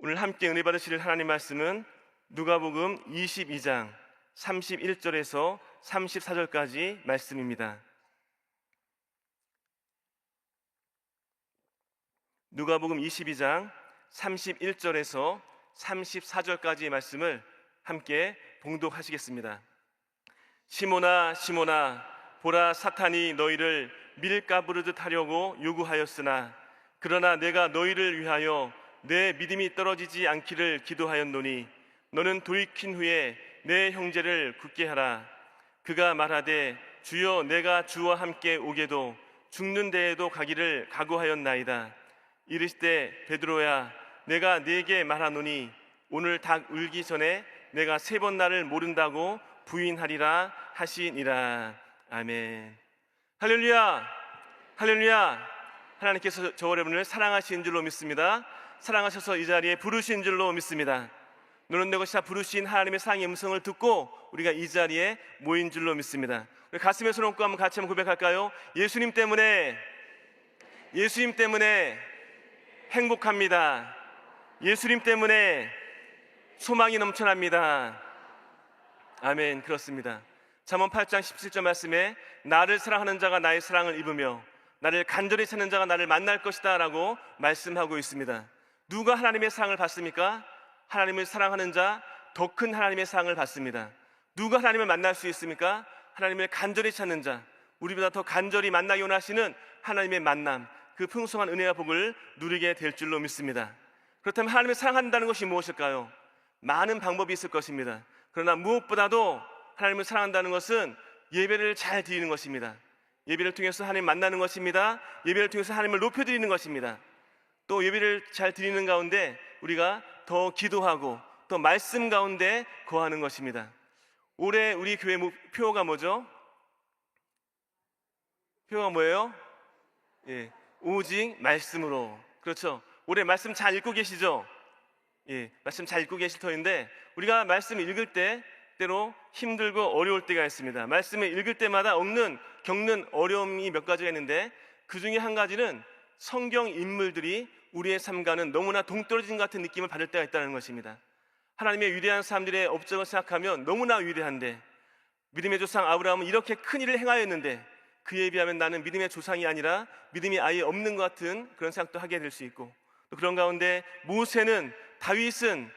오늘 함께 은혜 받으실 하나님 말씀은 누가복음 22장 31절에서 34절까지 말씀입니다. 누가복음 22장 31절에서 34절까지의 말씀을 함께 봉독하시겠습니다. 시몬아 시몬아, 보라, 사탄이 너희를 밀가부르듯 하려고 요구하였으나 그러나 내가 너희를 위하여 내 믿음이 떨어지지 않기를 기도하였노니 너는 돌이킨 후에 내 형제를 굳게 하라. 그가 말하되 주여, 내가 주와 함께 오게도 죽는 데에도 가기를 각오하였나이다. 이르시되 베드로야, 내가 네게 말하노니 오늘 닭 울기 전에 내가 3번 나를 모른다고 부인하리라 하시니라. 아멘. 할렐루야, 할렐루야. 하나님께서 저와 여러분을 사랑하신 줄로 믿습니다. 사랑하셔서 이 자리에 부르신 줄로 믿습니다. 눈은 내 것이라 부르신 하나님의 사랑의 음성을 듣고 우리가 이 자리에 모인 줄로 믿습니다. 우리 가슴에 손 얹고 한번 같이 한번 고백할까요? 예수님 때문에 행복합니다. 예수님 때문에 소망이 넘쳐납니다. 아멘. 그렇습니다. 잠언 8장 17절 말씀에 나를 사랑하는 자가 나의 사랑을 입으며 나를 간절히 찾는 자가 나를 만날 것이다 라고 말씀하고 있습니다. 누가 하나님의 사랑을 받습니까? 하나님을 사랑하는 자, 더 큰 하나님의 사랑을 받습니다. 누가 하나님을 만날 수 있습니까? 하나님을 간절히 찾는 자, 우리보다 더 간절히 만나기 원하시는 하나님의 만남, 그 풍성한 은혜와 복을 누리게 될 줄로 믿습니다. 그렇다면 하나님을 사랑한다는 것이 무엇일까요? 많은 방법이 있을 것입니다. 그러나 무엇보다도 하나님을 사랑한다는 것은 예배를 잘 드리는 것입니다. 예배를 통해서 하나님 만나는 것입니다. 예배를 통해서 하나님을 높여드리는 것입니다. 또 예배를 잘 드리는 가운데 우리가 더 기도하고 또 말씀 가운데 거하는 것입니다. 올해 우리 교회 표어가 뭐죠? 표어가 뭐예요? 오직 말씀으로. 그렇죠. 올해 말씀 잘 읽고 계시죠? 말씀 잘 읽고 계실 터인데 우리가 말씀을 읽을 때 때로 힘들고 어려울 때가 있습니다. 말씀을 읽을 때마다 겪는 어려움이 몇 가지가 있는데 그 중에 한 가지는 성경 인물들이 우리의 삶과는 너무나 동떨어진 것 같은 느낌을 받을 때가 있다는 것입니다. 하나님의 위대한 사람들의 업적을 생각하면 너무나 위대한데, 믿음의 조상 아브라함은 이렇게 큰 일을 행하였는데 그에 비하면 나는 믿음의 조상이 아니라 믿음이 아예 없는 것 같은 그런 생각도 하게 될 수 있고, 또 그런 가운데 모세는, 다윗은,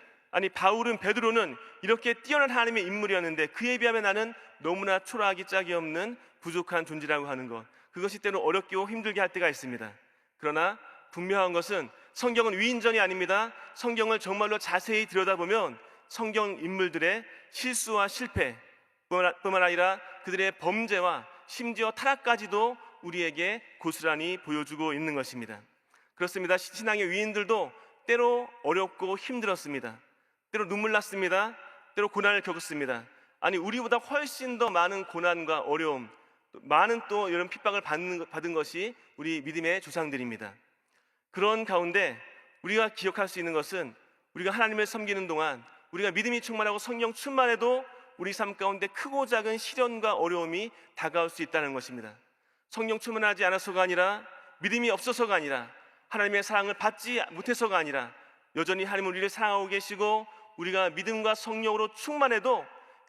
바울은, 베드로는 이렇게 뛰어난 하나님의 인물이었는데 그에 비하면 나는 너무나 초라하기 짝이 없는 부족한 존재라고 하는 것, 그것이 때로 어렵고 힘들게 할 때가 있습니다. 그러나 분명한 것은 성경은 위인전이 아닙니다. 성경을 정말로 자세히 들여다보면 성경 인물들의 실수와 실패뿐만 아니라 그들의 범죄와 심지어 타락까지도 우리에게 고스란히 보여주고 있는 것입니다. 그렇습니다. 신앙의 위인들도 때로 어렵고 힘들었습니다. 때로 눈물 났습니다. 때로 고난을 겪었습니다. 우리보다 훨씬 더 많은 고난과 어려움, 많은 또 이런 핍박을 받은 것이 우리 믿음의 조상들입니다. 그런 가운데 우리가 기억할 수 있는 것은 우리가 하나님을 섬기는 동안 우리가 믿음이 충만하고 성령 충만해도 우리 삶 가운데 크고 작은 시련과 어려움이 다가올 수 있다는 것입니다. 성령 충만하지 않아서가 아니라, 믿음이 없어서가 아니라, 하나님의 사랑을 받지 못해서가 아니라 여전히 하나님은 우리를 사랑하고 계시고 우리가 믿음과 성령으로 충만해도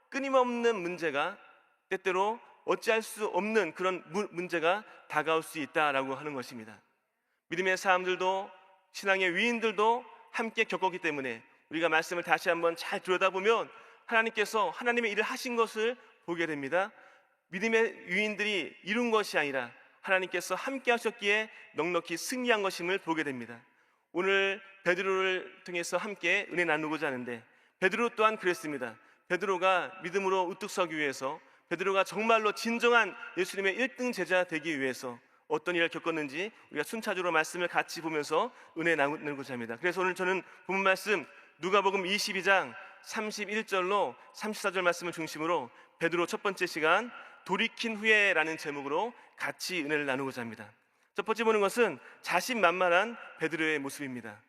끊임없는 문제가, 때때로 어찌할 수 없는 그런 문제가 다가올 수 있다라고 하는 것입니다. 믿음의 사람들도 신앙의 위인들도 함께 겪었기 때문에 우리가 말씀을 다시 한번 잘 들여다보면 하나님께서 하나님의 일을 하신 것을 보게 됩니다. 믿음의 위인들이 이룬 것이 아니라 하나님께서 함께 하셨기에 넉넉히 승리한 것임을 보게 됩니다. 오늘 베드로를 통해서 함께 은혜 나누고자 하는데, 베드로 또한 그랬습니다. 베드로가 믿음으로 우뚝 서기 위해서, 베드로가 정말로 진정한 예수님의 1등 제자 되기 위해서 어떤 일을 겪었는지 우리가 순차적으로 말씀을 같이 보면서 은혜 나누고자 합니다. 그래서 오늘 저는 본문 말씀 누가복음 22장 31절로 34절 말씀을 중심으로 베드로 첫 번째 시간 돌이킨 후에라는 제목으로 같이 은혜를 나누고자 합니다. 첫 번째 보는 것은 자신만만한 베드로의 모습입니다.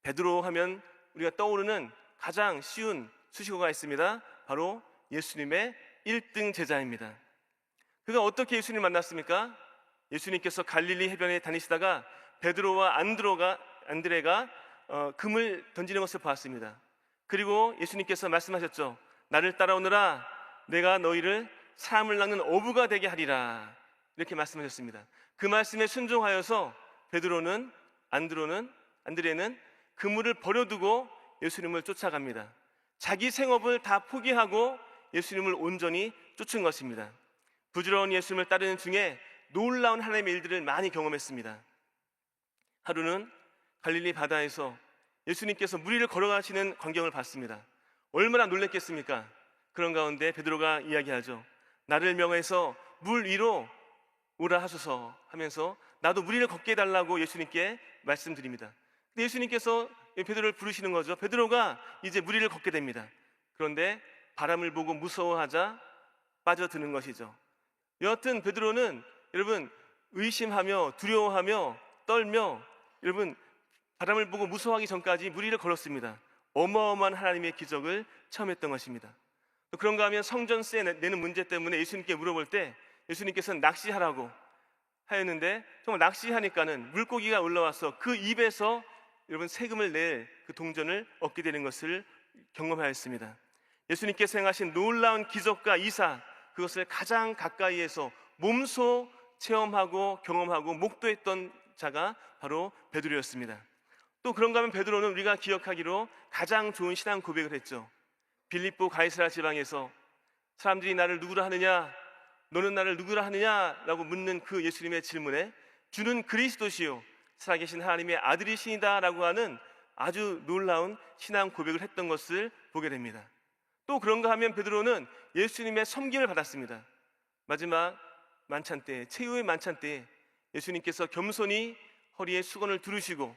베드로 하면 우리가 떠오르는 가장 쉬운 수식어가 있습니다. 바로 예수님의 1등 제자입니다. 그가 어떻게 예수님을 만났습니까? 예수님께서 갈릴리 해변에 다니시다가 베드로와 안드레가 금을 던지는 것을 보았습니다. 그리고 예수님께서 말씀하셨죠. 나를 따라오너라. 내가 너희를 사람을 낚는 어부가 되게 하리라. 이렇게 말씀하셨습니다. 그 말씀에 순종하여서 베드로는 안드레는 그물을 버려두고 예수님을 쫓아갑니다. 자기 생업을 다 포기하고 예수님을 온전히 쫓은 것입니다. 부지런히 예수님을 따르는 중에 놀라운 하나님의 일들을 많이 경험했습니다. 하루는 갈릴리 바다에서 예수님께서 물 위를 걸어가시는 광경을 봤습니다. 얼마나 놀랬겠습니까? 그런 가운데 베드로가 이야기하죠. 나를 명해서 물 위로 오라 하소서 하면서 나도 물 위를 걷게 해달라고 예수님께 말씀드립니다. 근데 예수님께서 베드로를 부르시는 거죠. 베드로가 이제 물 위를 걷게 됩니다. 그런데 바람을 보고 무서워하자 빠져드는 것이죠. 여하튼 베드로는 여러분 의심하며 두려워하며 떨며 여러분 바람을 보고 무서워하기 전까지 물 위를 걸었습니다. 어마어마한 하나님의 기적을 처음 했던 것입니다. 또 그런가 하면 성전세 내는 문제 때문에 예수님께 물어볼 때 예수님께서는 낚시하라고 하였는데 정말 낚시하니까는 물고기가 올라와서 그 입에서 여러분 세금을 낼 그 동전을 얻게 되는 것을 경험하였습니다. 예수님께서 행하신 놀라운 기적과 이사, 그것을 가장 가까이에서 몸소 체험하고 경험하고 목도했던 자가 바로 베드로였습니다. 또 그런가 하면 베드로는 우리가 기억하기로 가장 좋은 신앙 고백을 했죠. 빌립보 가이사랴 지방에서 사람들이 나를 누구라 하느냐, 너는 나를 누구라 하느냐라고 묻는 그 예수님의 질문에 주는 그리스도시요 살아계신 하나님의 아들이시니다 라고 하는 아주 놀라운 신앙 고백을 했던 것을 보게 됩니다. 또 그런가 하면 베드로는 예수님의 섬김을 받았습니다. 마지막 만찬 때, 최후의 만찬 때 예수님께서 겸손히 허리에 수건을 두르시고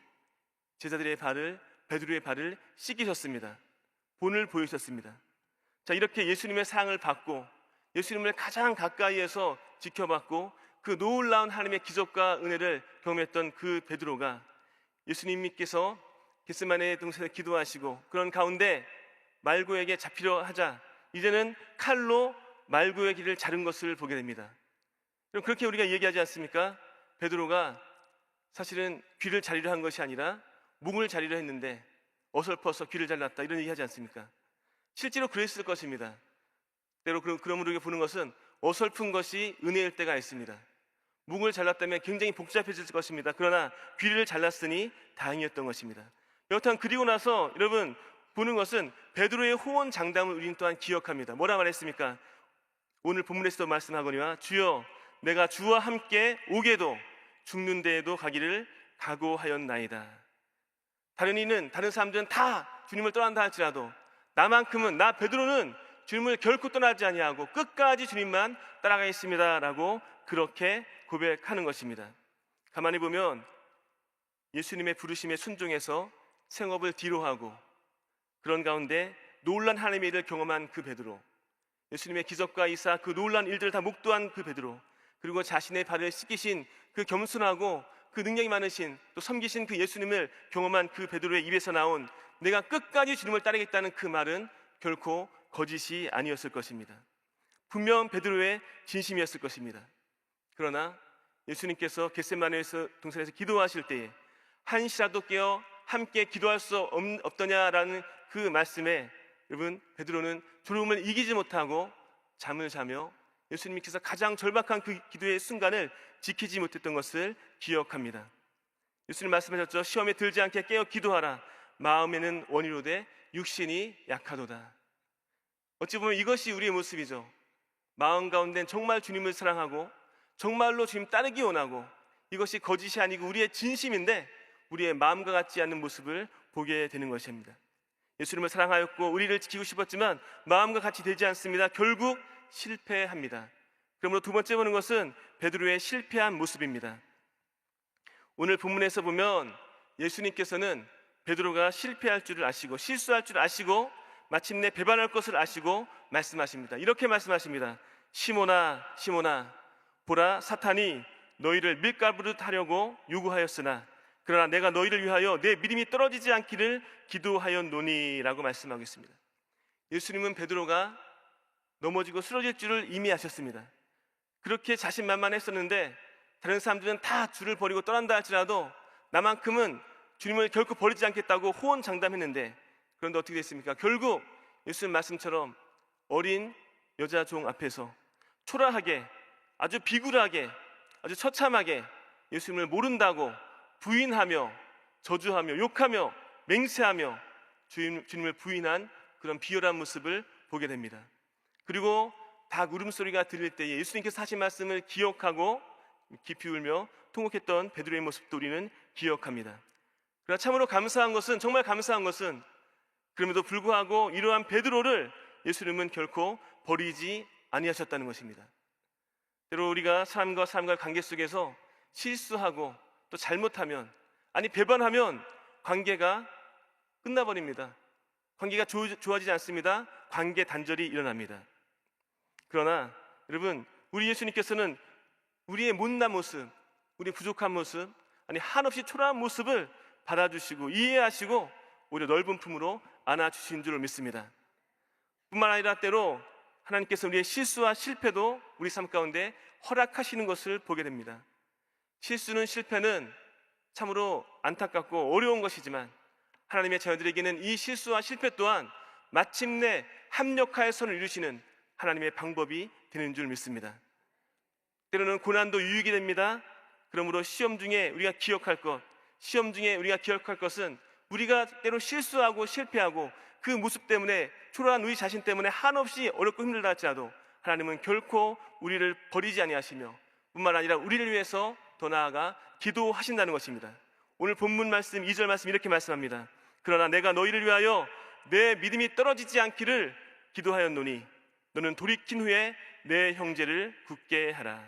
제자들의 발을, 베드로의 발을 씻기셨습니다. 본을 보이셨습니다. 자, 이렇게 예수님의 사랑을 받고 예수님을 가장 가까이에서 지켜봤고 그 놀라운 하나님의 기적과 은혜를 경험했던 그 베드로가 예수님께서 겟세마네 동산에 기도하시고 그런 가운데 말고에게 잡히려 하자 이제는 칼로 말고의 귀를 자른 것을 보게 됩니다. 그럼 그렇게 우리가 얘기하지 않습니까? 베드로가 사실은 귀를 자르려 한 것이 아니라 목을 자르려 했는데 어설퍼서 귀를 잘랐다 이런 얘기 하지 않습니까? 실제로 그랬을 것입니다. 때로 그러므로 우리가 보는 것은 어설픈 것이 은혜일 때가 있습니다. 목을 잘랐다면 굉장히 복잡해질 것입니다. 그러나 귀를 잘랐으니 다행이었던 것입니다. 여하튼 그리고 나서 여러분 보는 것은 베드로의 호언장담을 우리는 또한 기억합니다. 뭐라 말했습니까? 오늘 본문에서도 말씀하거니와 주여 내가 주와 함께 오게도 죽는 데에도 가기를 각오하였나이다. 다른 사람들은 다 주님을 떠난다 할지라도 나만큼은, 나 베드로는 주님을 결코 떠나지 아니하고 끝까지 주님만 따라가겠습니다 라고 그렇게 고백하는 것입니다. 가만히 보면 예수님의 부르심에 순종해서 생업을 뒤로하고 그런 가운데 놀란 하나님의 일을 경험한 그 베드로, 예수님의 기적과 이사 그 놀란 일들을 다 목도한 그 베드로, 그리고 자신의 발을 씻기신 그 겸손하고 그 능력이 많으신 또 섬기신 그 예수님을 경험한 그 베드로의 입에서 나온 내가 끝까지 주님을 따르겠다는 그 말은 결코 거짓이 아니었을 것입니다. 분명 베드로의 진심이었을 것입니다. 그러나 예수님께서 겟세마네 동산에서 기도하실 때에 한시라도 깨어 함께 기도할 수 없더냐라는 그 말씀에 여러분 베드로는 졸음을 이기지 못하고 잠을 자며 예수님께서 가장 절박한 그 기도의 순간을 지키지 못했던 것을 기억합니다. 예수님 말씀하셨죠. 시험에 들지 않게 깨어 기도하라. 마음에는 원이로되 육신이 약하도다. 어찌 보면 이것이 우리의 모습이죠. 마음 가운데는 정말 주님을 사랑하고 정말로 주님 따르기 원하고 이것이 거짓이 아니고 우리의 진심인데 우리의 마음과 같지 않는 모습을 보게 되는 것입니다. 예수님을 사랑하였고 우리를 지키고 싶었지만 마음과 같이 되지 않습니다. 결국 실패합니다. 그러므로 두 번째 보는 것은 베드로의 실패한 모습입니다. 오늘 본문에서 보면 예수님께서는 베드로가 실패할 줄을 아시고 실수할 줄을 아시고 마침내 배반할 것을 아시고 말씀하십니다. 이렇게 말씀하십니다. 시몬아 시몬아 보라 사탄이 너희를 밀가부르듯 하려고 요구하였으나 그러나 내가 너희를 위하여 내 믿음이 떨어지지 않기를 기도하였노니라고 말씀하고 있습니다. 예수님은 베드로가 넘어지고 쓰러질 줄을 이미 아셨습니다. 그렇게 자신만만했었는데 다른 사람들은 다 주를 버리고 떠난다 할지라도 나만큼은 주님을 결코 버리지 않겠다고 호언장담했는데, 그런데 어떻게 됐습니까? 결국 예수님 말씀처럼 어린 여자 종 앞에서 초라하게, 아주 비굴하게, 아주 처참하게 예수님을 모른다고 부인하며 저주하며 욕하며 맹세하며 주님을 부인한 그런 비열한 모습을 보게 됩니다. 그리고 닭 울음소리가 들릴 때에 예수님께서 하신 말씀을 기억하고 깊이 울며 통곡했던 베드로의 모습도 우리는 기억합니다. 그러나 참으로 감사한 것은, 정말 감사한 것은, 그럼에도 불구하고 이러한 베드로를 예수님은 결코 버리지 아니하셨다는 것입니다. 때로 우리가 사람과 사람과의 관계 속에서 실수하고 또 잘못하면, 아니 배반하면 관계가 끝나버립니다. 관계가 좋아지지 않습니다. 관계 단절이 일어납니다. 그러나 여러분, 우리 예수님께서는 우리의 못난 모습, 우리 부족한 모습, 아니 한없이 초라한 모습을 받아주시고 이해하시고 오히려 넓은 품으로 안아주신 줄을 믿습니다. 뿐만 아니라 때로 하나님께서 우리의 실수와 실패도 우리 삶 가운데 허락하시는 것을 보게 됩니다. 실수는, 실패는 참으로 안타깝고 어려운 것이지만 하나님의 자녀들에게는 이 실수와 실패 또한 마침내 합력하여 선을 이루시는 하나님의 방법이 되는 줄 믿습니다. 때로는 고난도 유익이 됩니다. 그러므로 시험 중에 우리가 기억할 것은 우리가 때로 실수하고 실패하고 그 모습 때문에, 초라한 우리 자신 때문에 한없이 어렵고 힘들다 할지라도 하나님은 결코 우리를 버리지 아니하시며 뿐만 아니라 우리를 위해서 더 나아가 기도하신다는 것입니다. 오늘 본문 말씀 2절 말씀 이렇게 말씀합니다. 그러나 내가 너희를 위하여 내 믿음이 떨어지지 않기를 기도하였노니 너는 돌이킨 후에 내 형제를 굳게 하라.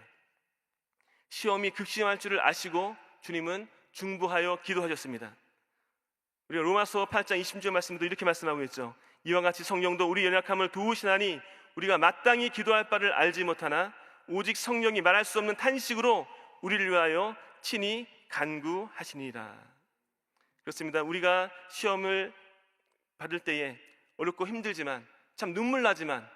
시험이 극심할 줄을 아시고 주님은 중보하여 기도하셨습니다. 우리가 로마서 8장 20절 말씀도 이렇게 말씀하고 있죠. 이와 같이 성령도 우리 연약함을 도우시나니 우리가 마땅히 기도할 바를 알지 못하나 오직 성령이 말할 수 없는 탄식으로 우리를 위하여 친히 간구하시니라. 그렇습니다. 우리가 시험을 받을 때에 어렵고 힘들지만, 참 눈물 나지만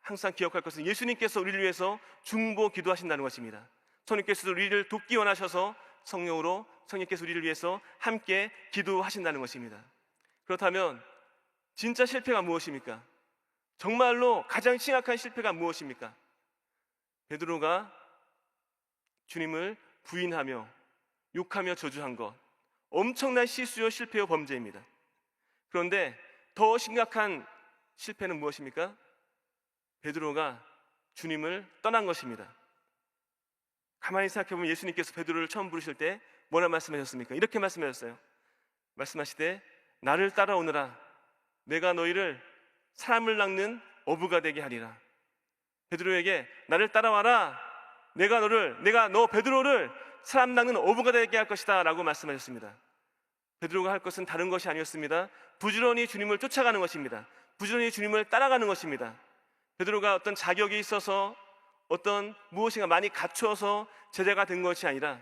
항상 기억할 것은 예수님께서 우리를 위해서 중보 기도하신다는 것입니다. 성령께서 우리를 돕기 원하셔서 성령으로 성령께서 우리를 위해서 함께 기도하신다는 것입니다. 그렇다면 진짜 실패가 무엇입니까? 정말로 가장 심각한 실패가 무엇입니까? 베드로가 주님을 부인하며 욕하며 저주한 것, 엄청난 실수요 실패요 범죄입니다. 그런데 더 심각한 실패는 무엇입니까? 베드로가 주님을 떠난 것입니다. 가만히 생각해보면 예수님께서 베드로를 처음 부르실 때 뭐라 말씀하셨습니까? 이렇게 말씀하셨어요. 말씀하시되 나를 따라오너라. 내가 너희를 사람을 낚는 어부가 되게 하리라. 베드로에게 나를 따라와라. 내가 너 베드로를 사람 낚는 어부가 되게 할 것이다 라고 말씀하셨습니다. 베드로가 할 것은 다른 것이 아니었습니다. 부지런히 주님을 쫓아가는 것입니다. 부지런히 주님을 따라가는 것입니다. 베드로가 어떤 자격이 있어서, 어떤 무엇인가 많이 갖춰서 제자가 된 것이 아니라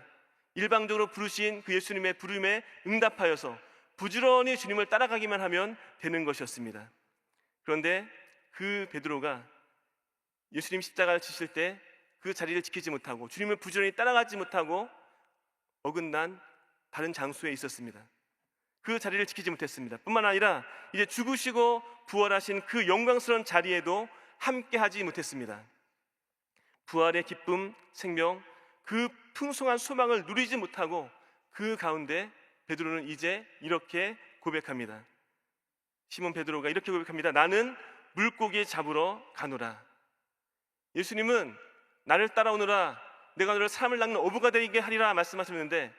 일방적으로 부르신 그 예수님의 부름에 응답하여서 부지런히 주님을 따라가기만 하면 되는 것이었습니다. 그런데 그 베드로가 예수님 십자가를 지실 때 그 자리를 지키지 못하고 주님을 부지런히 따라가지 못하고 어긋난 다른 장소에 있었습니다. 그 자리를 지키지 못했습니다. 뿐만 아니라 이제 죽으시고 부활하신 그 영광스러운 자리에도 함께하지 못했습니다. 부활의 기쁨, 생명, 그 풍성한 소망을 누리지 못하고 그 가운데 베드로는 이제 이렇게 고백합니다. 시몬 베드로가 이렇게 고백합니다. 나는 물고기 잡으러 가노라. 예수님은 나를 따라오너라, 내가 너를 사람을 낚는 어부가 되게 하리라 말씀하셨는데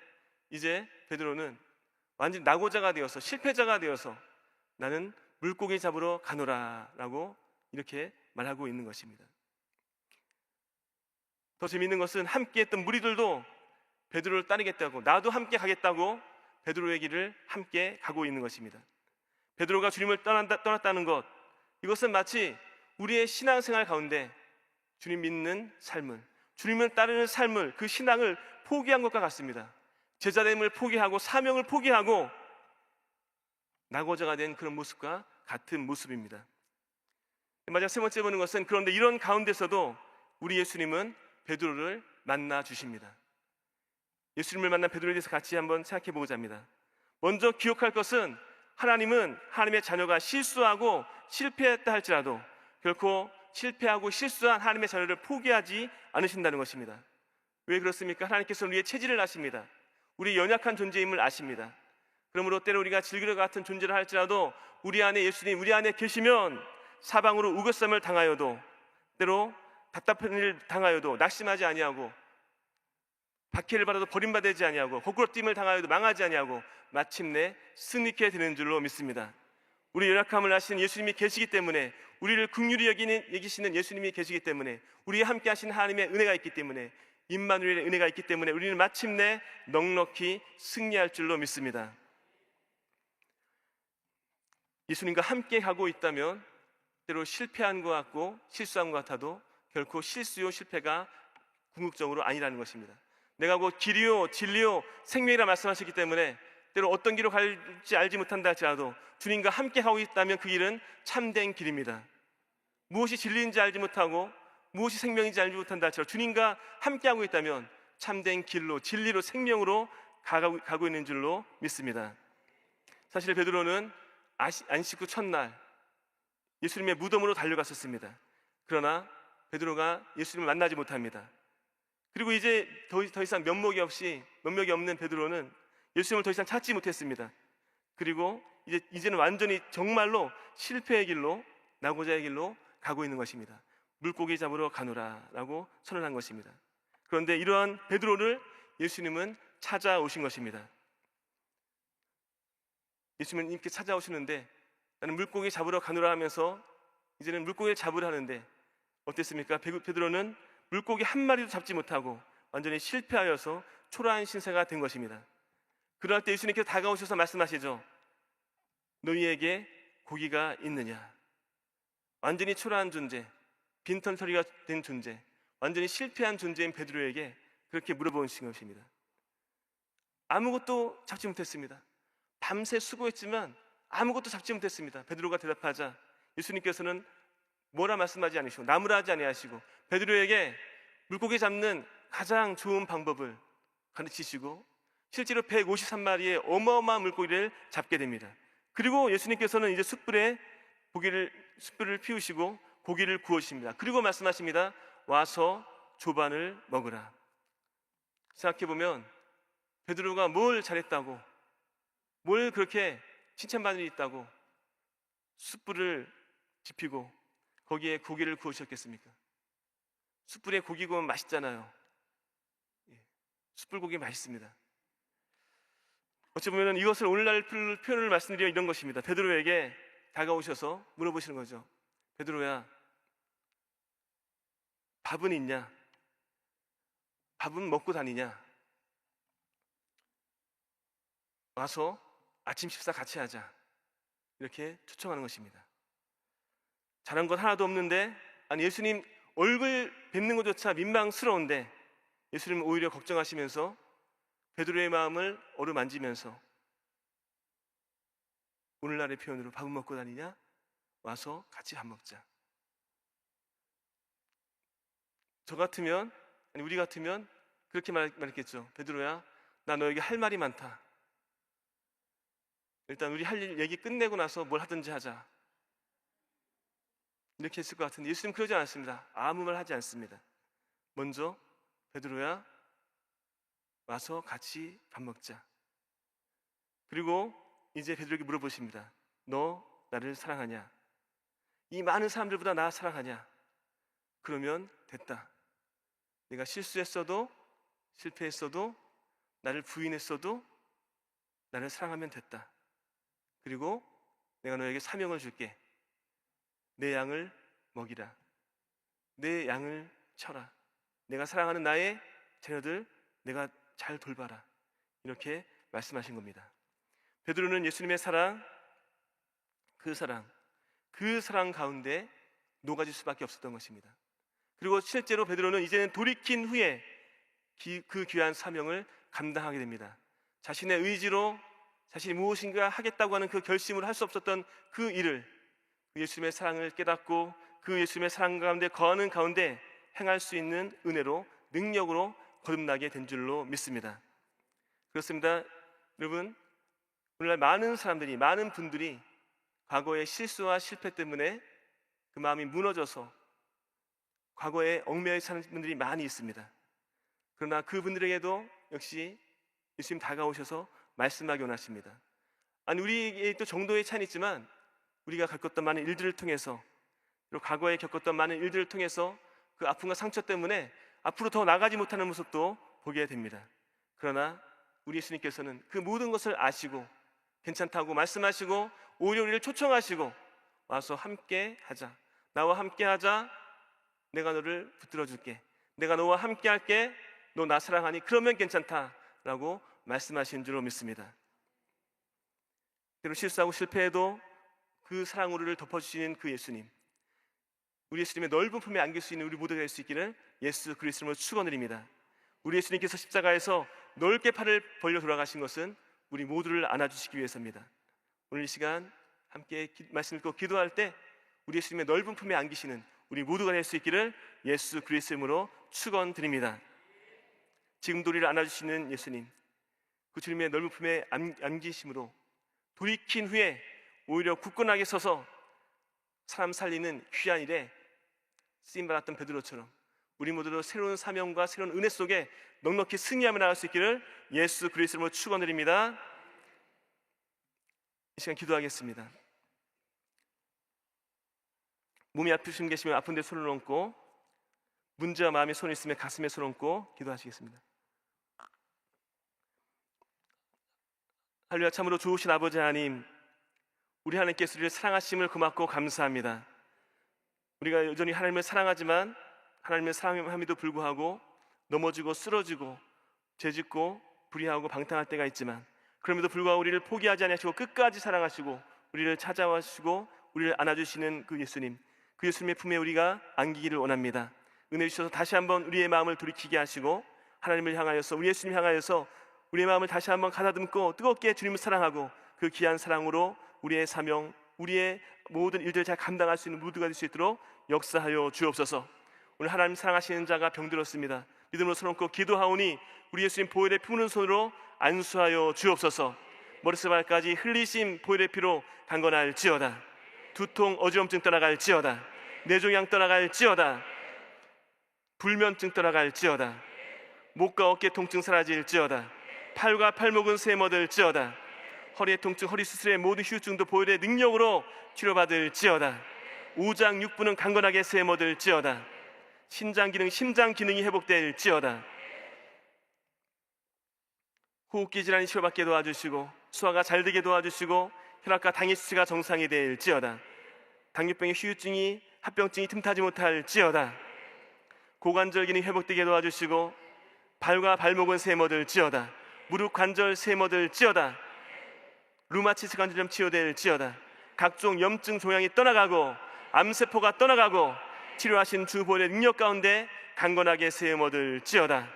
이제 베드로는 완전히 낙오자가 되어서, 실패자가 되어서 나는 물고기 잡으러 가노라 라고 이렇게 말하고 있는 것입니다. 더 재미있는 것은 함께 했던 무리들도 베드로를 따르겠다고, 나도 함께 가겠다고 베드로의 길을 함께 가고 있는 것입니다. 베드로가 주님을 떠났다는 것, 이것은 마치 우리의 신앙생활 가운데 주님 믿는 삶을, 주님을 따르는 삶을, 그 신앙을 포기한 것과 같습니다. 제자됨을 포기하고 사명을 포기하고 낙오자가 된 그런 모습과 같은 모습입니다. 마지막 세 번째 보는 것은, 그런데 이런 가운데서도 우리 예수님은 베드로를 만나 주십니다. 예수님을 만난 베드로에 대해서 같이 한번 생각해 보고자 합니다. 먼저 기억할 것은 하나님은 하나님의 자녀가 실수하고 실패했다 할지라도 결코 실패하고 실수한 하나님의 자녀를 포기하지 않으신다는 것입니다. 왜 그렇습니까? 하나님께서는 우리의 체질을 아십니다. 우리 연약한 존재임을 아십니다. 그러므로 때로 우리가 질그릇 같은 존재를 할지라도 우리 안에 예수님, 우리 안에 계시면 사방으로 우겨쌈을 당하여도, 때로 답답한 일을 당하여도 낙심하지 아니하고, 박해를 받아도 버림받지 아니하고, 거꾸로짐을 당하여도 망하지 아니하고 마침내 승리케 되는 줄로 믿습니다. 우리 연약함을 아시는 예수님이 계시기 때문에, 우리를 긍휼히 여기시는 예수님이 계시기 때문에, 우리와 함께 하신 하나님의 은혜가 있기 때문에, 임마누엘의 은혜가 있기 때문에 우리는 마침내 넉넉히 승리할 줄로 믿습니다. 예수님과 함께 가고 있다면 때로 실패한 것 같고 실수한 것 같아도 결코 실수요 실패가 궁극적으로 아니라는 것입니다. 내가 곧 길이요 진리요 생명이라 말씀하셨기 때문에 때로 어떤 길로 갈지 알지 못한다 할지라도 주님과 함께 하고 있다면 그 길은 참된 길입니다. 무엇이 진리인지 알지 못하고 무엇이 생명인지 알지 못한다 할지라도 주님과 함께 하고 있다면 참된 길로, 진리로, 생명으로 가고 있는 줄로 믿습니다. 사실 베드로는 안식 후 첫날 예수님의 무덤으로 달려갔었습니다. 그러나 베드로가 예수님을 만나지 못합니다. 그리고 이제 더 이상 면목이 없는 베드로는 예수님을 더 이상 찾지 못했습니다. 그리고 이제는 완전히 정말로 실패의 길로, 나고자의 길로 가고 있는 것입니다. 물고기 잡으러 가노라 라고 선언한 것입니다. 그런데 이러한 베드로를 예수님은 찾아오신 것입니다. 예수님은 이렇게 찾아오시는데 나는 물고기 잡으러 가노라 하면서 이제는 물고기를 잡으려 하는데 어땠습니까? 베드로는 물고기 한 마리도 잡지 못하고 완전히 실패하여서 초라한 신세가 된 것입니다. 그럴 때 예수님께서 다가오셔서 말씀하시죠. 너희에게 고기가 있느냐? 완전히 초라한 존재, 빈털터리가 된 존재, 완전히 실패한 존재인 베드로에게 그렇게 물어보신 것입니다. 아무것도 잡지 못했습니다. 밤새 수고했지만 아무것도 잡지 못했습니다. 베드로가 대답하자 예수님께서는 뭐라 말씀하지 않으시고 나무라 하지 아니하시고 베드로에게 물고기 잡는 가장 좋은 방법을 가르치시고 실제로 153마리의 어마어마한 물고기를 잡게 됩니다. 그리고 예수님께서는 이제 숯불을 피우시고 고기를 구우십니다. 그리고 말씀하십니다. 와서 조반을 먹으라. 생각해보면 베드로가 뭘 잘했다고, 뭘 그렇게 칭찬받을 일이 있다고 숯불을 지피고 거기에 고기를 구우셨겠습니까? 숯불에 고기 구우면 맛있잖아요. 숯불고기 맛있습니다. 어찌 보면 이것을 오늘날 표현을 말씀드려 이런 것입니다. 베드로에게 다가오셔서 물어보시는 거죠. 베드로야, 밥은 있냐? 밥은 먹고 다니냐? 와서 아침 식사 같이 하자. 이렇게 초청하는 것입니다. 잘한 것 하나도 없는데, 아니 예수님 얼굴 뵙는 것조차 민망스러운데 예수님은 오히려 걱정하시면서 베드로의 마음을 어루만지면서 오늘날의 표현으로 밥은 먹고 다니냐? 와서 같이 밥 먹자. 저 같으면, 아니 우리 같으면 그렇게 말했겠죠. 베드로야, 나 너에게 할 말이 많다. 일단 우리 할 일 얘기 끝내고 나서 뭘 하든지 하자. 이렇게 했을 것 같은데 예수님 그러지 않았습니다. 아무 말 하지 않습니다. 먼저 베드로야, 와서 같이 밥 먹자. 그리고 이제 베드로에게 물어보십니다. 너 나를 사랑하냐? 이 많은 사람들보다 나 사랑하냐? 그러면 됐다. 내가 실수했어도 실패했어도 나를 부인했어도 나를 사랑하면 됐다. 그리고 내가 너에게 사명을 줄게. 내 양을 먹이라. 내 양을 쳐라. 내가 사랑하는 나의 자녀들 내가 잘 돌봐라. 이렇게 말씀하신 겁니다. 베드로는 예수님의 사랑, 그 사랑 가운데 녹아질 수밖에 없었던 것입니다. 그리고 실제로 베드로는 이제는 돌이킨 후에 그 귀한 사명을 감당하게 됩니다. 자신의 의지로 자신이 무엇인가 하겠다고 하는 그 결심을 할 수 없었던 그 일을 예수님의 사랑을 깨닫고 그 예수님의 사랑 가운데 거하는 가운데 행할 수 있는 은혜로, 능력으로 거듭나게 된 줄로 믿습니다. 그렇습니다. 여러분, 오늘날 많은 사람들이, 많은 분들이 과거의 실수와 실패 때문에 그 마음이 무너져서 과거에 얽매여 사는 분들이 많이 있습니다. 그러나 그분들에게도 역시 예수님 다가오셔서 말씀하기 원하십니다. 아니, 우리에게 또 정도의 차이는 있지만 우리가 겪었던 많은 일들을 통해서, 그리고 과거에 겪었던 많은 일들을 통해서 그 아픔과 상처 때문에 앞으로 더 나가지 못하는 모습도 보게 됩니다. 그러나 우리 예수님께서는 그 모든 것을 아시고 괜찮다고 말씀하시고 오히려 우리를 초청하시고 와서 함께 하자, 나와 함께 하자, 내가 너를 붙들어 줄게, 내가 너와 함께 할게, 너 나 사랑하니 그러면 괜찮다라고 말씀하신 줄로 믿습니다. 때로 실수하고 실패해도 그 사랑으로 우리를 덮어주시는 그 예수님, 우리 예수님의 넓은 품에 안길 수 있는 우리 모두가 될 수 있기를 예수 그리스도로 축원드립니다. 우리 예수님께서 십자가에서 넓게 팔을 벌려 돌아가신 것은 우리 모두를 안아주시기 위해서입니다. 오늘 이 시간 함께 말씀 읽고 기도할 때 우리 예수님의 넓은 품에 안기시는 우리 모두가 될 수 있기를 예수 그리스도로 축원드립니다. 지금도 우리를 안아주시는 예수님, 그 주님의 넓은 품에 안기심으로 돌이킨 후에 오히려 굳건하게 서서 사람 살리는 귀한 일에 쓰임받았던 베드로처럼 우리 모두도 새로운 사명과 새로운 은혜 속에 넉넉히 승리하며 나갈 수 있기를 예수 그리스도로 축원드립니다. 이 시간 기도하겠습니다. 몸이 아프신 분 계시면 아픈 데 손을 얹고, 문제와 마음에 손이 있으면 가슴에 손을 얹고 기도하시겠습니다. 할렐루야. 참으로 좋으신 아버지 하나님, 우리 하나님께서 우리를 사랑하심을 고맙고 감사합니다. 우리가 여전히 하나님을 사랑하지만 하나님을 사랑함에도 불구하고 넘어지고 쓰러지고 죄짓고 불의하고 방탕할 때가 있지만, 그럼에도 불구하고 우리를 포기하지 않으시고 끝까지 사랑하시고 우리를 찾아와주시고 우리를 안아주시는 그 예수님, 그 예수님의 품에 우리가 안기기를 원합니다. 은혜 주셔서 다시 한번 우리의 마음을 돌이키게 하시고 하나님을 향하여서, 우리 예수님 향하여서 우리의 마음을 다시 한번 가다듬고 뜨겁게 주님을 사랑하고 그 귀한 사랑으로 우리의 사명, 우리의 모든 일들을 잘 감당할 수 있는 모두가 될 수 있도록 역사하여 주옵소서. 오늘 하나님 사랑하시는 자가 병들었습니다. 믿음으로 손 얹고 기도하오니 우리 예수님 보혈의 푸는 손으로 안수하여 주옵소서. 머리에서 발까지 흘리심 보혈의 피로 강건할지어다. 두통 어지럼증 떠나갈지어다. 뇌종양 떠나갈지어다. 불면증 떠나갈지어다. 목과 어깨 통증 사라질지어다. 팔과 팔목은 세모들지어다. 허리의 통증, 허리 수술의 모든 후유증도 보혈의 능력으로 치료받을지어다. 우장 육부는 강건하게 세모들지어다. 신장 기능, 심장 기능이 회복될지어다. 호흡기 질환이 치료받게 도와주시고 소화가 잘 되게 도와주시고 혈압과 당의 수치가 정상이 될지어다. 당뇨병의 후유증이, 합병증이 틈타지 못할지어다. 고관절 기능 회복되게 도와주시고 발과 발목은 세모들지어다. 무릎 관절 세모들지어다. 루마티스 관절염 치료될지어다. 각종 염증 종양이 떠나가고 암세포가 떠나가고 치료하신 주 보혈의 능력 가운데 강건하게 세모들지어다.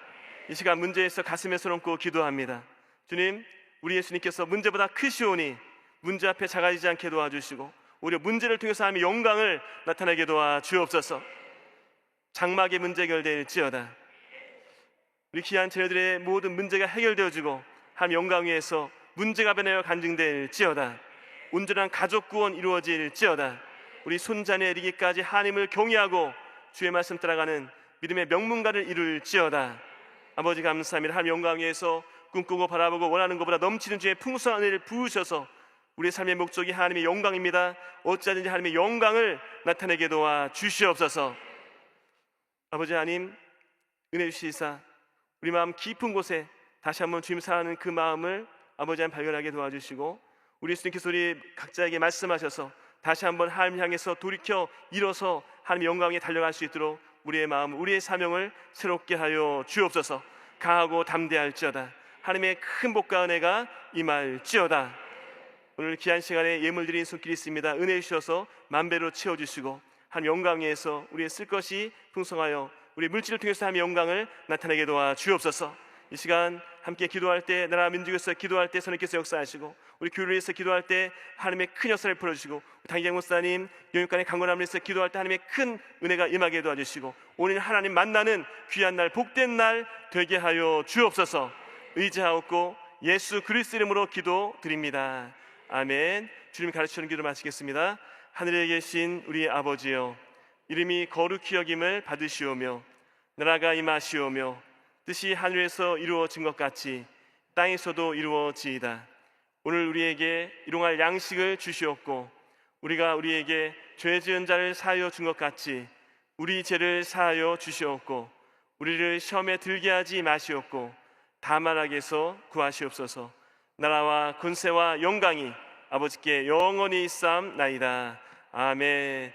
이 시간 문제에서 가슴에 손 얹고 기도합니다. 주님, 우리 예수님께서 문제보다 크시오니 문제 앞에 작아지지 않게 도와주시고 오히려 문제를 통해서 하나님의 영광을 나타내게 도와주옵소서. 장막의 문제 해결될지어다. 우리 귀한 자녀들의 모든 문제가 해결되어지고 하나님 영광 위에서 문제가 변하여 간증될지어다. 온전한 가족 구원 이루어질지어다. 우리 손자녀 이르기까지 하나님을 경외하고 주의 말씀 따라가는 믿음의 명문가를 이룰지어다. 아버지 감사합니다. 하나님 영광 위에서 꿈꾸고 바라보고 원하는 것보다 넘치는 주의 풍성한 은혜를 부으셔서 우리의 삶의 목적이 하나님의 영광입니다. 어찌하든지 하나님의 영광을 나타내게 도와 주시옵소서. 아버지 하나님, 은혜 주시사 우리 마음 깊은 곳에 다시 한번 주님 사랑하는 그 마음을 아버지 하나님 발견하게 도와주시고 우리 예수님께서 우리 각자에게 말씀하셔서 다시 한번 하나님 향해서 돌이켜 일어서 하나님의 영광에 달려갈 수 있도록 우리의 마음, 우리의 사명을 새롭게 하여 주옵소서. 강하고 담대할지어다. 하나님의 큰 복과 은혜가 임할지어다. 오늘 귀한 시간에 예물 드린 손길이 있습니다. 은혜 주셔서 만배로 채워주시고 하나님 영광 위에서 우리의 쓸 것이 풍성하여 우리 물질을 통해서 하나님의 영광을 나타내게 도와 주옵소서. 이 시간 함께 기도할 때, 나라 민족에서 기도할 때 선생님께서 역사하시고 우리 교회를 위해서 기도할 때 하나님의 큰 역사를 풀어주시고 당기장 목사님 영육간의 강건함을 위해서 기도할 때 하나님의 큰 은혜가 임하게 도와주시고 오늘 하나님 만나는 귀한 날, 복된 날 되게 하여 주옵소서. 의지하옵고 예수 그리스도 이름으로 기도드립니다. 아멘. 주님이 가르치는 기도 마치겠습니다. 하늘에 계신 우리 아버지여, 이름이 거룩히 여김을 받으시오며 나라가 임하시오며 뜻이 하늘에서 이루어진 것 같이 땅에서도 이루어지이다. 오늘 우리에게 일용할 양식을 주시옵고 우리가 우리에게 죄 지은 자를 사하여 준 것 같이 우리 죄를 사하여 주시옵고 우리를 시험에 들게 하지 마시옵고 다만 악에서 구하시옵소서. 나라와 권세와 영광이 아버지께 영원히 있사옵나이다. 아멘.